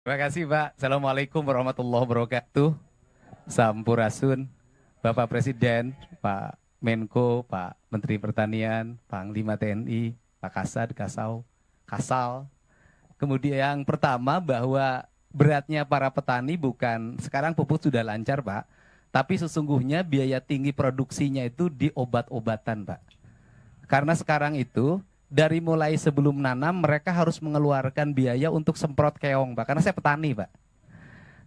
Terima kasih Pak. Assalamualaikum warahmatullahi wabarakatuh. Sampurasun, Bapak Presiden, Pak Menko, Pak Menteri Pertanian, Panglima TNI, Pak Kasad, Kasal. Kemudian yang pertama bahwa beratnya para petani bukan sekarang pupuk sudah lancar Pak, tapi sesungguhnya biaya tinggi produksinya itu di obat-obatan Pak. Karena sekarang itu dari mulai sebelum nanam mereka harus mengeluarkan biaya untuk semprot keong Pak, karena saya petani Pak.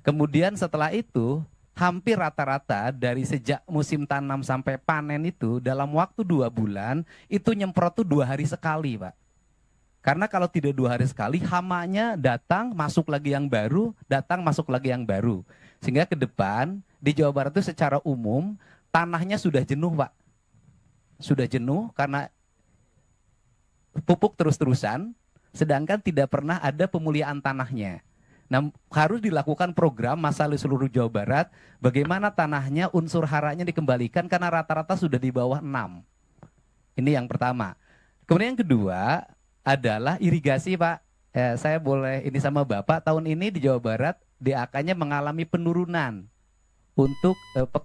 Kemudian setelah itu hampir rata-rata dari sejak musim tanam sampai panen itu dalam waktu 2 bulan itu nyemprot tuh 2 hari sekali Pak. Karena kalau tidak 2 hari sekali hamanya datang masuk lagi yang baru, datang masuk lagi yang baru. Sehingga ke depan di Jawa Barat itu secara umum tanahnya sudah jenuh Pak. Sudah jenuh karena pupuk terus-terusan, sedangkan tidak pernah ada pemuliaan tanahnya. Nah, harus dilakukan program masalah seluruh Jawa Barat, bagaimana tanahnya unsur haranya dikembalikan karena rata-rata sudah di bawah 6. Ini yang pertama. Kemudian yang kedua adalah irigasi Pak. Saya boleh ini sama Bapak, tahun ini di Jawa Barat DAK-nya mengalami penurunan untuk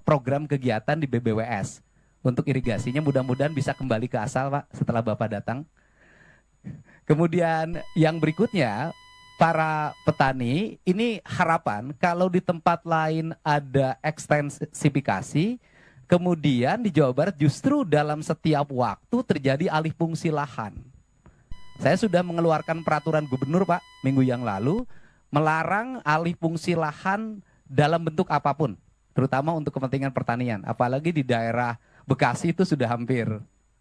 program kegiatan di BBWS. Untuk irigasinya mudah-mudahan bisa kembali ke asal Pak setelah Bapak datang. Kemudian yang berikutnya, para petani ini harapan kalau di tempat lain ada ekstensifikasi, kemudian di Jawa Barat justru dalam setiap waktu terjadi alih fungsi lahan. Saya sudah mengeluarkan peraturan gubernur Pak minggu yang lalu, melarang alih fungsi lahan dalam bentuk apapun, terutama untuk kepentingan pertanian. Apalagi di daerah Bekasi itu sudah hampir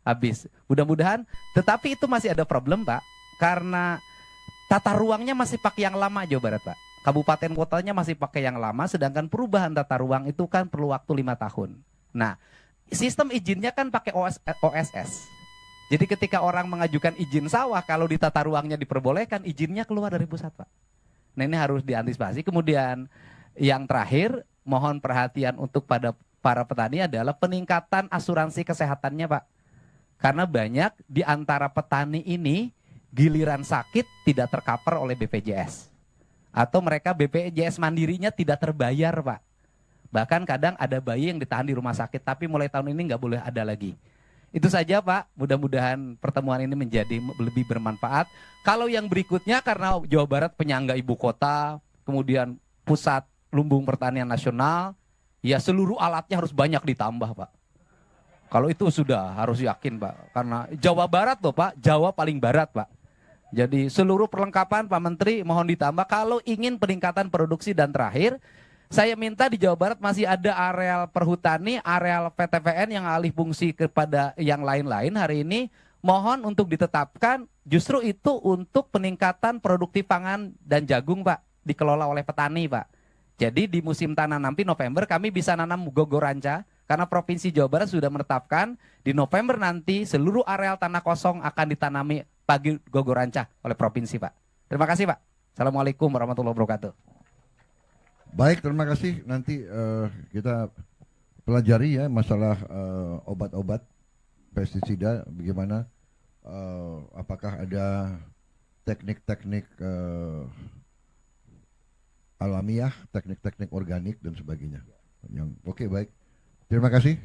habis. Mudah-mudahan, tetapi itu masih ada problem Pak, karena tata ruangnya masih pakai yang lama Jawa Barat Pak. Kabupaten kotanya masih pakai yang lama, sedangkan perubahan tata ruang itu kan perlu waktu 5 tahun. Nah, sistem izinnya kan pakai OSS. Jadi ketika orang mengajukan izin sawah, kalau di tata ruangnya diperbolehkan, izinnya keluar dari pusat Pak. Nah ini harus diantisipasi. Kemudian yang terakhir, mohon perhatian untuk pada para petani adalah peningkatan asuransi kesehatannya Pak. Karena banyak di antara petani ini giliran sakit tidak tercover oleh BPJS. Atau mereka BPJS mandirinya tidak terbayar Pak. Bahkan kadang ada bayi yang ditahan di rumah sakit, tapi mulai tahun ini nggak boleh ada lagi. Itu saja Pak, mudah-mudahan pertemuan ini menjadi lebih bermanfaat. Kalau yang berikutnya karena Jawa Barat penyangga ibu kota, kemudian pusat lumbung pertanian nasional, ya seluruh alatnya harus banyak ditambah Pak. Kalau itu sudah harus yakin Pak, karena Jawa Barat loh Pak, Jawa paling barat Pak. Jadi seluruh perlengkapan Pak Menteri mohon ditambah kalau ingin peningkatan produksi. Dan terakhir, saya minta di Jawa Barat masih ada areal perhutani, areal PTPN yang alih fungsi kepada yang lain-lain hari ini, mohon untuk ditetapkan justru itu untuk peningkatan produktif pangan dan jagung Pak, dikelola oleh petani Pak. Jadi di musim tanam nanti November kami bisa nanam gogoranca, karena Provinsi Jawa Barat sudah menetapkan di November nanti seluruh areal tanah kosong akan ditanami pagi gogoranca oleh Provinsi Pak. Terima kasih Pak. Assalamualaikum warahmatullahi wabarakatuh. Baik, terima kasih. Nanti kita pelajari ya masalah obat-obat pestisida, bagaimana apakah ada teknik-teknik alamiah, teknik-teknik organik dan sebagainya. Oke, baik. Terima kasih.